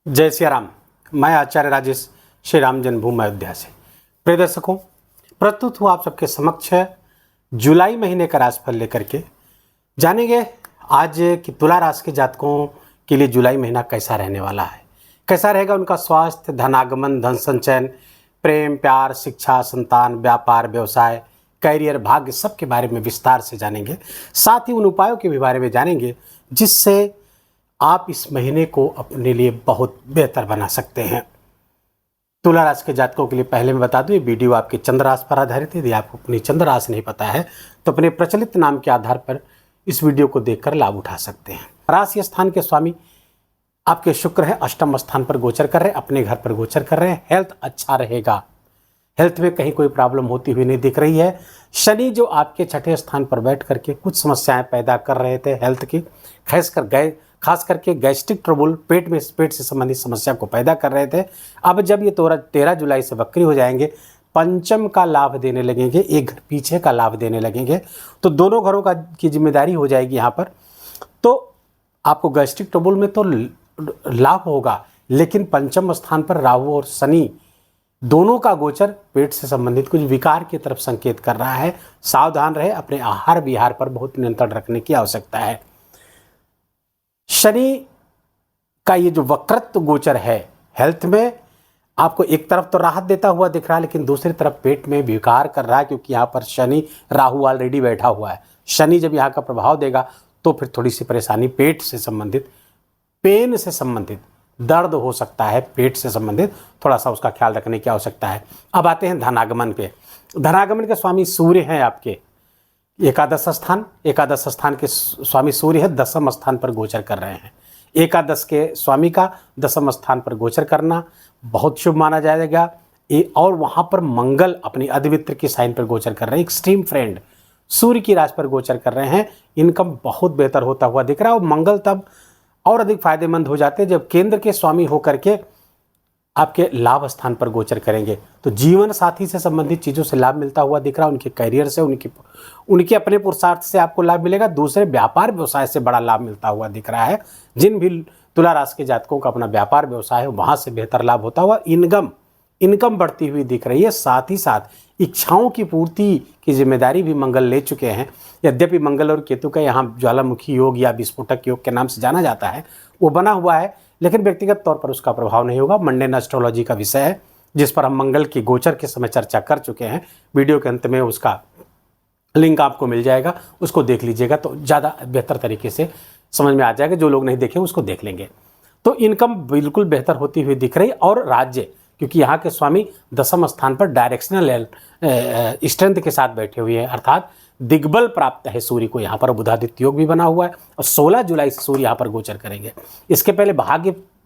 जय सिया राम। मैं आचार्य राजेश श्री राम जन्मभूमि अयोध्या से। प्रिय दर्शकों, प्रस्तुत हूँ आप सबके समक्ष जुलाई महीने का राशिफल लेकर के। जानेंगे आज कि तुला राशि के जातकों के लिए जुलाई महीना कैसा रहने वाला है, कैसा रहेगा उनका स्वास्थ्य, धनागमन, धन संचयन, प्रेम, प्यार, शिक्षा, संतान, व्यापार, व्यवसाय, कैरियर, भाग्य, सब के बारे में विस्तार से जानेंगे। साथ ही उन उपायों के भी बारे में जानेंगे जिससे आप इस महीने को अपने लिए बहुत बेहतर बना सकते हैं। तुला राशि के जातकों के लिए पहले मैं बता दूं, ये वीडियो आपके चंद्र राशि पर आधारित है। यदि आपको अपनी चंद्र राशि नहीं पता है तो अपने प्रचलित नाम के आधार पर इस वीडियो को देखकर लाभ उठा सकते हैं। राशि स्थान के स्वामी आपके शुक्र है, अष्टम स्थान पर गोचर कर रहे हैं, अपने घर पर गोचर कर रहे हैं। हेल्थ अच्छा रहेगा, हेल्थ में कहीं कोई प्रॉब्लम होती हुई नहीं दिख रही है। शनि जो आपके छठे स्थान पर बैठ करके कुछ समस्याएं पैदा कर रहे थे हेल्थ की, खास करके गैस्ट्रिक ट्रबल, पेट से संबंधित समस्या को पैदा कर रहे थे। अब जब ये 13 जुलाई से वक्री हो जाएंगे, पंचम का लाभ देने लगेंगे, एक घर पीछे का लाभ देने लगेंगे, तो दोनों घरों की जिम्मेदारी हो जाएगी यहाँ पर। तो आपको गैस्ट्रिक ट्रबल में तो लाभ होगा, लेकिन पंचम स्थान पर राहु और शनि दोनों का गोचर पेट से संबंधित कुछ विकार की तरफ संकेत कर रहा है। सावधान रहे, अपने आहार विहार पर बहुत नियंत्रण रखने की आवश्यकता है। शनि का ये जो वक्रत्व गोचर है हेल्थ में, आपको एक तरफ तो राहत देता हुआ दिख रहा है, लेकिन दूसरी तरफ पेट में विकार कर रहा है, क्योंकि यहाँ पर शनि राहु ऑलरेडी बैठा हुआ है। शनि जब यहाँ का प्रभाव देगा तो फिर थोड़ी सी परेशानी पेट से संबंधित, पेन से संबंधित, दर्द हो सकता है, पेट से संबंधित थोड़ा सा उसका ख्याल रखने की आवश्यकता है। अब आते हैं धनागमन पे। धनागमन के स्वामी सूर्य हैं आपके एकादश स्थान के स्वामी सूर्य है, दसम स्थान पर गोचर कर रहे हैं। एकादश के स्वामी का दसम स्थान पर गोचर करना बहुत शुभ माना जाएगा। और वहाँ पर मंगल अपनी अधिमित्र की साइन पर गोचर कर रहे हैं। एक्सट्रीम फ्रेंड सूर्य की राशि पर गोचर कर रहे हैं। इनकम बहुत बेहतर होता हुआ दिख रहा है। और मंगल तब और अधिक फायदेमंद हो जाते हैं जब केंद्र के स्वामी होकर के आपके लाभ स्थान पर गोचर करेंगे, तो जीवन साथी से संबंधित चीज़ों से लाभ मिलता हुआ दिख रहा है। उनके करियर से, उनके अपने पुरुषार्थ से आपको लाभ मिलेगा। दूसरे व्यापार व्यवसाय से बड़ा लाभ मिलता हुआ दिख रहा है। जिन भी तुला राशि के जातकों का अपना व्यापार व्यवसाय है वहाँ से बेहतर लाभ होता हुआ इनकम बढ़ती हुई दिख रही है। साथ ही साथ इच्छाओं की पूर्ति की जिम्मेदारी भी मंगल ले चुके हैं। यद्यपि मंगल और केतु का यहाँ ज्वालामुखी योग या विस्फोटक योग के नाम से जाना जाता है, वो बना हुआ है, लेकिन व्यक्तिगत तौर पर उसका प्रभाव नहीं होगा। मंडेन एस्ट्रोलॉजी का विषय है जिस पर हम मंगल के गोचर के समय चर्चा कर चुके हैं। वीडियो के अंत में उसका लिंक आपको मिल जाएगा, उसको देख लीजिएगा तो ज़्यादा बेहतर तरीके से समझ में आ जाएगा। जो लोग नहीं देखे उसको देख लेंगे। तो इनकम बिल्कुल बेहतर होती हुई दिख रही। और राज्य, क्योंकि यहाँ के स्वामी दसम स्थान पर डायरेक्शनल स्ट्रेंथ के साथ बैठे हुए हैं, अर्थात दिग्बल प्राप्त है सूर्य को। यहाँ पर बुधादित्य योग भी बना हुआ है और 16 जुलाई से सूर्य यहाँ पर गोचर करेंगे। इसके पहले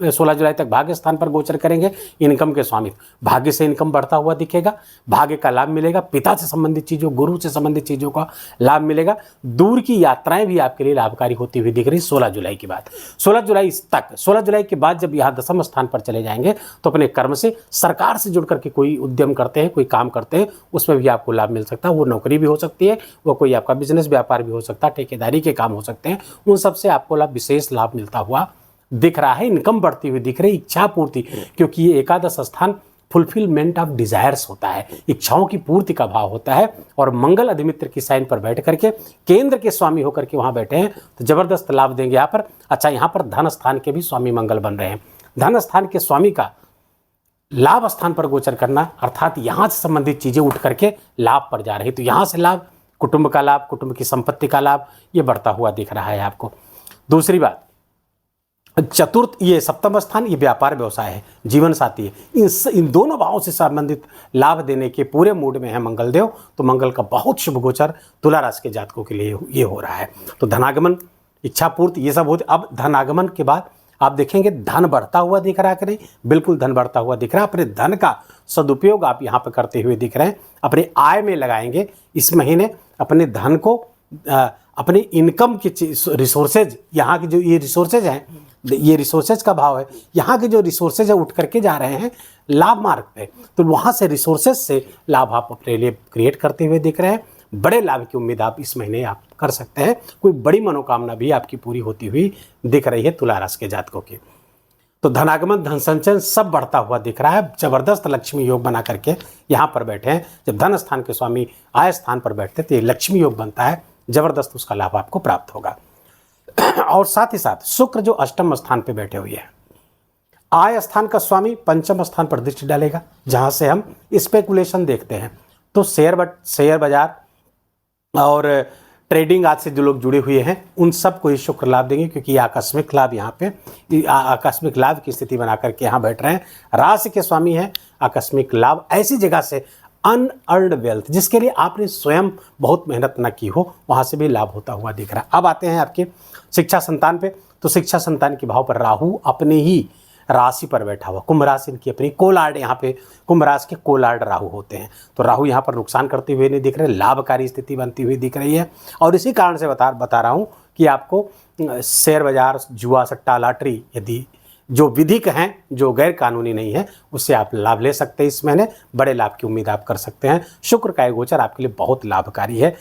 16 जुलाई तक भाग्य स्थान पर गोचर करेंगे। इनकम के स्वामी, भाग्य से इनकम बढ़ता हुआ दिखेगा, भाग्य का लाभ मिलेगा, पिता से संबंधित चीज़ों, गुरु से संबंधित चीज़ों का लाभ मिलेगा। दूर की यात्राएं भी आपके लिए लाभकारी होती हुई दिख रही 16 जुलाई के बाद। 16 जुलाई के बाद जब यहाँ दसम स्थान पर चले जाएंगे तो अपने कर्म से, सरकार से जुड़ करके कोई उद्यम करते हैं, कोई काम करते हैं, उसमें भी आपको लाभ मिल सकता है। वो नौकरी भी हो सकती है, वो कोई आपका बिजनेस व्यापार भी हो सकता है, ठेकेदारी के काम हो सकते हैं, उन सब से आपको विशेष लाभ मिलता हुआ दिख रहा है। इनकम बढ़ती हुई दिख रही, इच्छा पूर्ति, क्योंकि ये एकादश स्थान फुलफिलमेंट ऑफ डिजायर्स होता है, इच्छाओं की पूर्ति का भाव होता है। और मंगल अधिमित्र की साइन पर बैठ करके केंद्र के स्वामी होकर के वहां बैठे हैं तो जबरदस्त लाभ देंगे यहाँ पर। अच्छा, यहाँ पर धन स्थान के भी स्वामी मंगल बन रहे हैं। धन स्थान के स्वामी का लाभ स्थान पर गोचर करना, अर्थात यहाँ से संबंधित चीजें उठ करके लाभ पर जा रही, तो यहाँ से लाभ, कुटुंब का लाभ, कुटुंब की संपत्ति का लाभ, ये बढ़ता हुआ दिख रहा है आपको। दूसरी बात, चतुर्थ, ये सप्तम स्थान, ये व्यापार व्यवसाय है, जीवन साथी है। इन दोनों भावों से संबंधित लाभ देने के पूरे मूड में है मंगल देव। तो मंगल का बहुत शुभ गोचर तुला राशि के जातकों के लिए ये हो रहा है। तो धनागमन, इच्छा पूर्ति, ये सब होते। अब धनागमन के बाद आप देखेंगे धन बढ़ता हुआ दिख रहा है कि नहीं? बिल्कुल धन बढ़ता हुआ दिख रहा है। अपने धन का सदुपयोग आप यहाँ पर करते हुए दिख रहे हैं, अपने आय में लगाएंगे इस महीने। अपने धन को, अपने इनकम के रिसोर्सेज, यहाँ के जो ये रिसोर्सेज हैं, ये रिसोर्सेज का भाव है, यहाँ के जो रिसोर्सेज है उठ करके जा रहे हैं लाभ मार्ग पे, तो वहाँ से रिसोर्सेज से लाभ आप अपने लिए क्रिएट करते हुए दिख रहे हैं। बड़े लाभ की उम्मीद आप इस महीने आप कर सकते हैं। कोई बड़ी मनोकामना भी आपकी पूरी होती हुई दिख रही है तुला राशि के जातकों की। तो धनागमन धन संचयन सब बढ़ता हुआ दिख रहा है। जबरदस्त लक्ष्मी योग बना करके यहाँ पर बैठे हैं। जब धन स्थान के स्वामी आय स्थान पर बैठते तो ये लक्ष्मी योग बनता है, जबरदस्त उसका लाभ आपको प्राप्त होगा। और साथ ही साथ शुक्र जो अष्टम स्थान पर बैठे हुए हैं, आय स्थान का स्वामी पंचम स्थान पर दृष्टि डालेगा, जहां से हम स्पेकुलेशन देखते हैं। तो शेयर बाजार और ट्रेडिंग आज से जो लोग जुड़े हुए हैं उन सबको ये शुक्र लाभ देंगे, क्योंकि ये आकस्मिक लाभ यहाँ पे आकस्मिक लाभ की स्थिति बना करके यहाँ बैठ रहे हैं। राशि के स्वामी हैं आकस्मिक लाभ, ऐसी जगह से अनअर्न्ड वेल्थ जिसके लिए आपने स्वयं बहुत मेहनत न की हो, वहाँ से भी लाभ होता हुआ दिख रहा है। अब आते हैं आपके शिक्षा संतान पे। तो शिक्षा संतान के भाव पर राहु अपने ही राशि पर बैठा हुआ, कुंभ राशि इनकी अपनी कोलार्ड, यहाँ पे कुंभ राशि के कोलार्ड राहु होते हैं। तो राहु यहाँ पर नुकसान करते हुए नहीं दिख रहे, लाभकारी स्थिति बनती हुई दिख रही है। और इसी कारण से बता रहा हूँ कि आपको शेयर बाजार, जुआ, सट्टा, लॉटरी यदि जो विधिक हैं, जो गैर कानूनी नहीं है, उससे आप लाभ ले सकते हैं। इस महीने बड़े लाभ की उम्मीद आप कर सकते हैं। शुक्र का गोचर आपके लिए बहुत लाभकारी है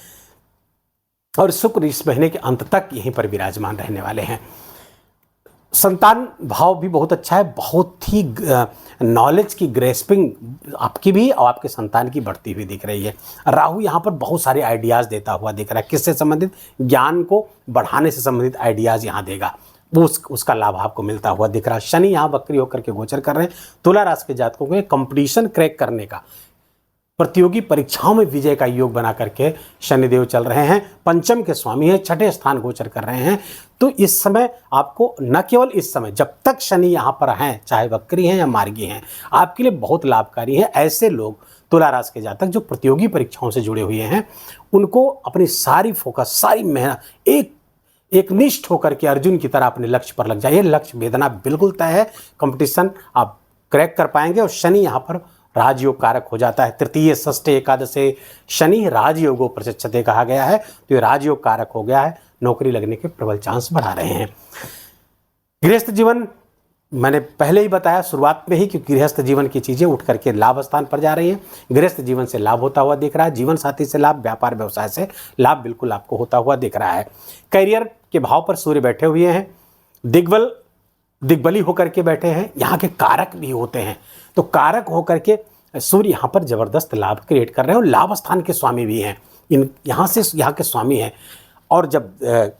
और शुक्र इस महीने के अंत तक यहीं पर विराजमान रहने वाले हैं। संतान भाव भी बहुत अच्छा है, बहुत ही नॉलेज की ग्रेस्पिंग आपकी भी और आपके संतान की बढ़ती हुई दिख रही है। राहु यहाँ पर बहुत सारे आइडियाज़ देता हुआ दिख रहा है, किससे संबंधित, ज्ञान को बढ़ाने से संबंधित आइडियाज़ यहाँ देगा, वो उसका लाभ आपको मिलता हुआ दिख रहा है। शनि यहाँ वक्री होकर के गोचर कर रहे हैं। तुला राशि के जातकों को कंपटीशन क्रैक करने का, प्रतियोगी परीक्षाओं में विजय का योग बना करके शनिदेव चल रहे हैं। पंचम के स्वामी हैं, छठे स्थान गोचर कर रहे हैं। तो इस समय आपको, न केवल इस समय, जब तक शनि यहाँ पर हैं, चाहे वक्री हैं या मार्गी हैं, आपके लिए बहुत लाभकारी है। ऐसे लोग तुला राशि के जातक जो प्रतियोगी परीक्षाओं से जुड़े हुए हैं, उनको अपनी सारी फोकस, सारी मेहनत एक निष्ठ होकर के अर्जुन की तरह अपने लक्ष्य पर लग जाइए। लक्ष्य वेदना बिल्कुल तय है, कंपटीशन आप क्रैक कर पाएंगे। और शनि यहाँ पर राजयोग कारक हो जाता है। तृतीय, षष्ठे, एकादशे शनि राजयोगो प्रचक्षते कहा गया है, तो ये राजयोग कारक हो गया है, नौकरी लगने के प्रबल चांस बढ़ा रहे हैं। गृहस्थ जीवन मैंने पहले ही बताया शुरुआत में ही कि गृहस्थ जीवन की चीजें उठ करके लाभ स्थान पर जा रही हैं। गृहस्थ जीवन से लाभ होता हुआ दिख रहा है, जीवन साथी से लाभ, व्यापार व्यवसाय से लाभ बिल्कुल आपको होता हुआ दिख रहा है। करियर के भाव पर सूर्य बैठे हुए हैं, दिग्बली होकर के बैठे हैं, यहाँ के कारक भी होते हैं। तो कारक होकर के सूर्य यहाँ पर जबरदस्त लाभ क्रिएट कर रहे हैं और लाभ स्थान के स्वामी भी हैं, यहाँ के स्वामी हैं। और जब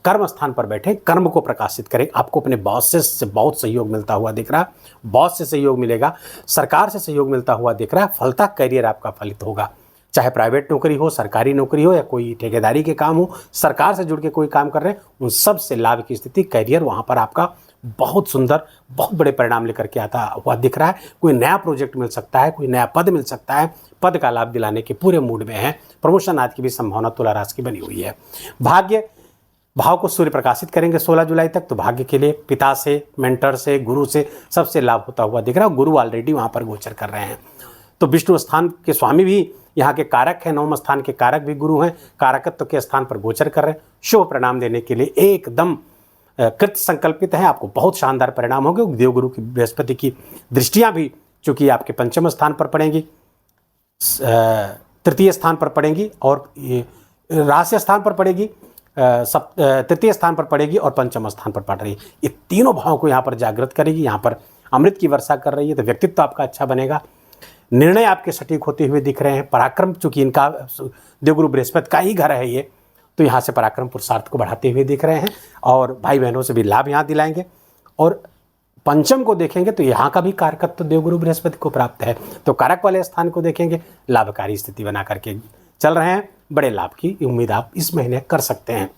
कर्म स्थान पर बैठे, कर्म को प्रकाशित करें, आपको अपने बॉस से बहुत सहयोग मिलता हुआ दिख रहा है। बॉस से सहयोग मिलेगा, सरकार से सहयोग मिलता हुआ दिख रहा है। फलता करियर आपका फलित होगा, चाहे प्राइवेट नौकरी हो, सरकारी नौकरी हो या कोई ठेकेदारी के काम हो, सरकार से जुड़ के कोई काम कर रहे हैं, उन सब से लाभ की स्थिति, करियर वहाँ पर आपका बहुत सुंदर, बहुत बड़े परिणाम लेकर के आता हुआ दिख रहा है। कोई नया प्रोजेक्ट मिल सकता है, कोई नया पद मिल सकता है, पद का लाभ दिलाने के पूरे मूड में है। प्रमोशन आदि की भी संभावना तुला राशि की बनी हुई है। भाग्य भाव को सूर्य प्रकाशित करेंगे 16 जुलाई तक, तो भाग्य के लिए पिता से, मेंटर से, गुरु से सबसे लाभ होता हुआ दिख रहा है। गुरु ऑलरेडी वहाँ पर गोचर कर रहे हैं। तो विष्णु स्थान के स्वामी भी यहाँ के कारक हैं, नवम स्थान के कारक भी गुरु हैं, कारकत्व के स्थान पर गोचर कर रहे हैं। शुभ परिणाम देने के लिए एकदम कृत संकल्पित है, आपको बहुत शानदार परिणाम होंगे। देवगुरु की, बृहस्पति की दृष्टियां भी चूंकि आपके पंचम स्थान पर पड़ेंगी, तृतीय स्थान पर पड़ेंगी और राशि स्थान पर पड़ेगी, तृतीय स्थान पर पड़ेगी और पंचम स्थान पर पड़ रही है। ये तीनों भावों को यहाँ पर जागृत करेगी, यहाँ पर अमृत की वर्षा कर रही है। तो व्यक्तित्व आपका अच्छा बनेगा, निर्णय आपके सटीक होते हुए दिख रहे हैं। पराक्रम, चूंकि इनका देवगुरु बृहस्पति का ही घर है ये, तो यहाँ से पराक्रम पुरुषार्थ को बढ़ाते हुए दिख रहे हैं और भाई बहनों से भी लाभ यहाँ दिलाएंगे। और पंचम को देखेंगे तो यहाँ का भी कारकत्व देवगुरु बृहस्पति को प्राप्त है, तो कारक वाले स्थान को देखेंगे, लाभकारी स्थिति बना करके चल रहे हैं। बड़े लाभ की उम्मीद आप इस महीने कर सकते हैं।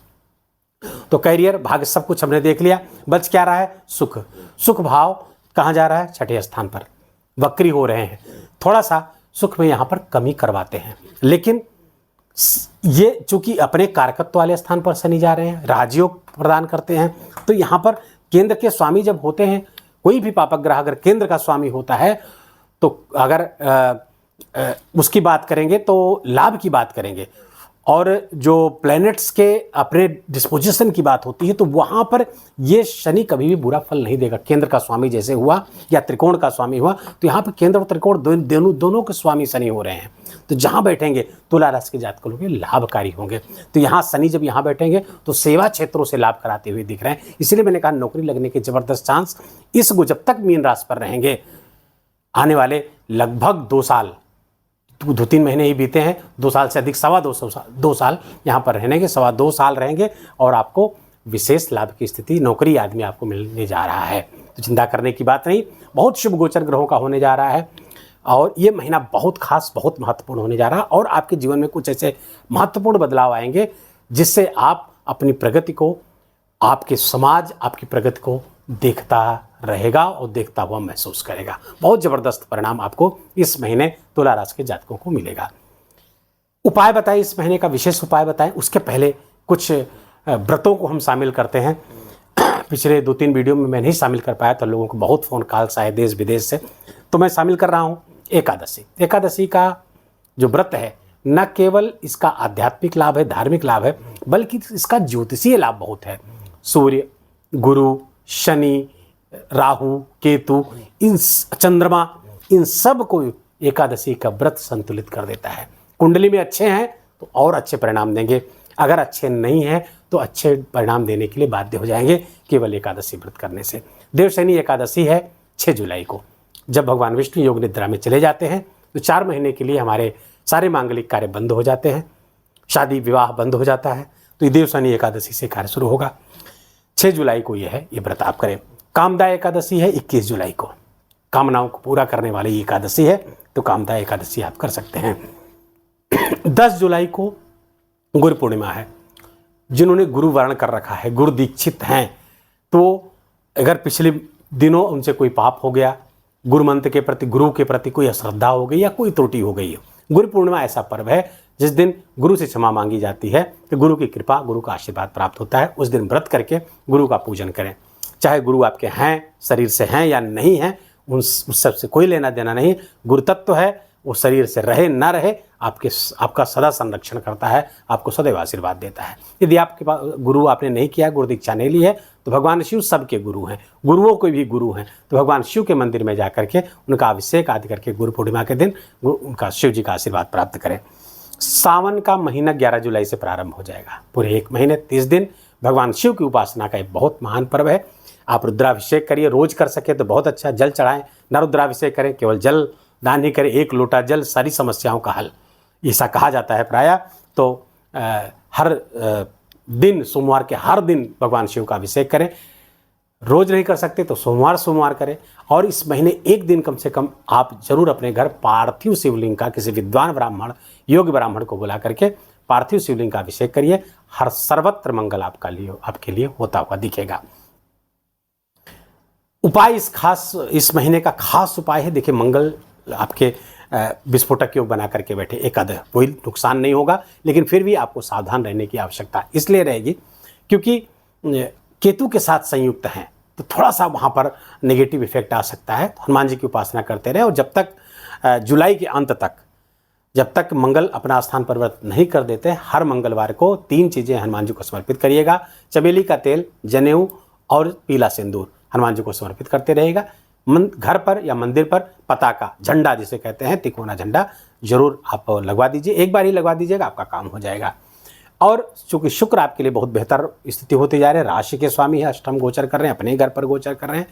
तो करियर, भाग्य, सब कुछ हमने देख लिया। बच क्या रहा है? सुख। सुख भाव कहाँ जा रहा है? छठे स्थान पर वक्री हो रहे हैं, थोड़ा सा सुख में यहाँ पर कमी करवाते हैं। लेकिन ये चूंकि अपने कारकत्व वाले स्थान पर शनि जा रहे हैं, राजयोग प्रदान करते हैं, तो यहाँ पर केंद्र के स्वामी जब होते हैं, कोई भी पापक ग्रह अगर केंद्र का स्वामी होता है, तो अगर उसकी बात करेंगे तो लाभ की बात करेंगे। और जो प्लैनेट्स के अपने डिस्पोजिशन की बात होती है तो वहाँ पर ये शनि कभी भी बुरा फल नहीं देगा। केंद्र का स्वामी जैसे हुआ या त्रिकोण का स्वामी हुआ, तो यहाँ पर केंद्र और त्रिकोण दोनों के स्वामी शनि हो रहे हैं। तो जहाँ बैठेंगे तुला राशि के जातक लोग लाभकारी होंगे। तो यहाँ शनि जब यहाँ बैठेंगे तो सेवा क्षेत्रों से लाभ कराते हुए दिख रहे हैं। इसलिए मैंने कहा नौकरी लगने के ज़बरदस्त चांस इसको जब तक मीन राशि पर रहेंगे, आने वाले लगभग 2 साल, 2-3 महीने ही बीते हैं, 2 साल से अधिक, 2 साल यहाँ पर रहने के, 2.25 साल रहेंगे और आपको विशेष लाभ की स्थिति नौकरी आदमी आपको मिलने जा रहा है। तो चिंता करने की बात नहीं, बहुत शुभ गोचर ग्रहों का होने जा रहा है और ये महीना बहुत खास, बहुत महत्वपूर्ण होने जा रहा है और आपके जीवन में कुछ ऐसे महत्वपूर्ण बदलाव आएंगे जिससे आप अपनी प्रगति को, आपके समाज आपकी प्रगति को देखता रहेगा और देखता हुआ महसूस करेगा। बहुत ज़बरदस्त परिणाम आपको इस महीने तुला राशि के जातकों को मिलेगा। उपाय बताएं, इस महीने का विशेष उपाय बताएं। उसके पहले कुछ व्रतों को हम शामिल करते हैं। पिछले 2-3 वीडियो में मैं नहीं शामिल कर पाया था, लोगों को बहुत फ़ोन कॉल्स आए देश विदेश से, तो मैं शामिल कर रहा हूँ एकादशी का जो व्रत है, न केवल इसका आध्यात्मिक लाभ है, धार्मिक लाभ है, बल्कि इसका ज्योतिषीय लाभ बहुत है। सूर्य, गुरु, शनि, राहु, केतु, इन चंद्रमा, इन सब को एकादशी का व्रत संतुलित कर देता है। कुंडली में अच्छे हैं तो और अच्छे परिणाम देंगे, अगर अच्छे नहीं हैं तो अच्छे परिणाम देने के लिए बाध्य हो जाएंगे केवल एकादशी व्रत करने से। देवशयनी एकादशी है 6 जुलाई को। जब भगवान विष्णु योग निद्रा में चले जाते हैं तो 4 महीने के लिए हमारे सारे मांगलिक कार्य बंद हो जाते हैं, शादी विवाह बंद हो जाता है। तो ये देवशयनी एकादशी से कार्य शुरू होगा। 6 जुलाई को ये है, ये व्रत आप करें। कामदा एकादशी है 21 जुलाई को, कामनाओं को पूरा करने वाली एकादशी है, तो कामदा एकादशी आप कर सकते हैं। 10 जुलाई को गुरु पूर्णिमा है। जिन्होंने गुरु वर्ण कर रखा है, गुरु दीक्षित हैं, तो अगर पिछले दिनों उनसे कोई पाप हो गया, गुरु मंत्र के प्रति, गुरु के प्रति कोई अश्रद्धा हो गई या कोई त्रुटि हो गई है, गुरु पूर्णिमा ऐसा पर्व है जिस दिन गुरु से क्षमा मांगी जाती है, तो गुरु की कृपा, गुरु का आशीर्वाद प्राप्त होता है। उस दिन व्रत करके गुरु का पूजन करें। चाहे गुरु आपके हैं, शरीर से हैं या नहीं हैं, उस सब से कोई लेना देना नहीं। गुरु तत्व है, वो शरीर से रहे ना रहे, आपका सदा संरक्षण करता है, आपको सदैव आशीर्वाद देता है। यदि आपके पास गुरु आपने नहीं किया, गुरु दीक्षा नहीं ली है, तो भगवान शिव सबके गुरु हैं, गुरुओं को भी गुरु हैं, तो भगवान शिव के मंदिर में जा करके उनका अभिषेक आदि करके गुरु पूर्णिमा के दिन उनका शिव जी का आशीर्वाद प्राप्त करें। सावन का महीना 11 जुलाई से प्रारंभ हो जाएगा। पूरे 1 महीने 30 दिन भगवान शिव की उपासना का एक बहुत महान पर्व है। आप रुद्राभिषेक करिए, रोज कर सके तो बहुत अच्छा। जल चढ़ाएं, न रुद्राभिषेक करें, केवल जल दान ही करें। 1 लोटा जल सारी समस्याओं का हल, ऐसा कहा जाता है प्रायः। तो हर दिन, सोमवार के हर दिन भगवान शिव का अभिषेक करें। रोज नहीं कर सकते तो सोमवार करें। और इस महीने 1 दिन कम से कम आप जरूर अपने घर पार्थिव शिवलिंग का, किसी विद्वान ब्राह्मण, योग्य ब्राह्मण को बुला करके पार्थिव शिवलिंग का अभिषेक करिए। हर सर्वत्र मंगल आपके लिए होता हुआ दिखेगा। उपाय, इस महीने का खास उपाय है, देखिए मंगल आपके विस्फोटक योग बना करके बैठे एकादश, कोई नुकसान नहीं होगा, लेकिन फिर भी आपको सावधान रहने की आवश्यकता इसलिए रहेगी क्योंकि केतु के साथ संयुक्त हैं, तो थोड़ा सा वहाँ पर नेगेटिव इफेक्ट आ सकता है। तो हनुमान जी की उपासना करते रहे और जब तक जुलाई के अंत तक, जब तक मंगल अपना स्थान परिवर्तन नहीं कर देते, हर मंगलवार को 3 चीज़ें हनुमान जी को समर्पित करिएगा। चमेली का तेल, जनेऊ और पीला सिंदूर हनुमान जी को समर्पित करते रहेगा। घर पर या मंदिर पर पताका, झंडा जिसे कहते हैं, तिकोना झंडा जरूर आप लगवा दीजिए। एक बार ही लगवा दीजिएगा, आपका काम हो जाएगा। और चूँकि शुक्र आपके लिए बहुत बेहतर स्थिति होती जा रही है, राशि के स्वामी है, अष्टम गोचर कर रहे हैं, अपने घर पर गोचर कर रहे हैं,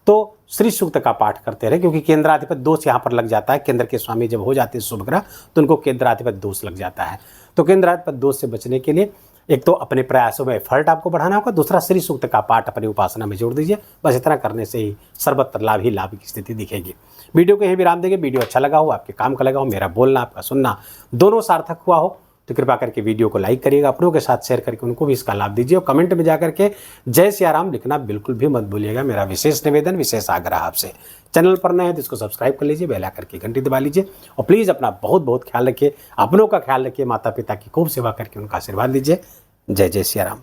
तो श्री सूक्त का पाठ करते रहे, क्योंकि केंद्राधिपति दोष यहाँ पर लग जाता है। केंद्र के स्वामी जब हो जाते हैं शुभ ग्रह, तो उनको केंद्राधिपति दोष लग जाता है। तो केंद्राधिपति दोष से बचने के लिए एक तो अपने प्रयासों में एफर्ट आपको बढ़ाना होगा, दूसरा श्री सूक्त का पाठ अपनी उपासना में जोड़ दीजिए। बस इतना करने से ही सर्वत्र लाभ ही लाभ की स्थिति दिखेगी। वीडियो को यहीं विराम देंगे। वीडियो अच्छा लगा हो, आपके काम का लगा हो, मेरा बोलना आपका सुनना दोनों सार्थक हुआ हो, तो कृपा करके वीडियो को लाइक करिएगा, अपनों के साथ शेयर करके उनको भी इसका लाभ दीजिए। और कमेंट में जाकर के जय सिया राम लिखना बिल्कुल भी मत भूलिएगा। मेरा विशेष निवेदन, विशेष आग्रह आपसे। चैनल पर नए हैं तो इसको सब्सक्राइब कर लीजिए, बेल आइकन की घंटी दबा लीजिए और प्लीज़ अपना बहुत बहुत ख्याल रखिए, अपनों का ख्याल रखिए, माता पिता की खूब सेवा करके उनका आशीर्वाद लीजिए। जय जय सिया राम।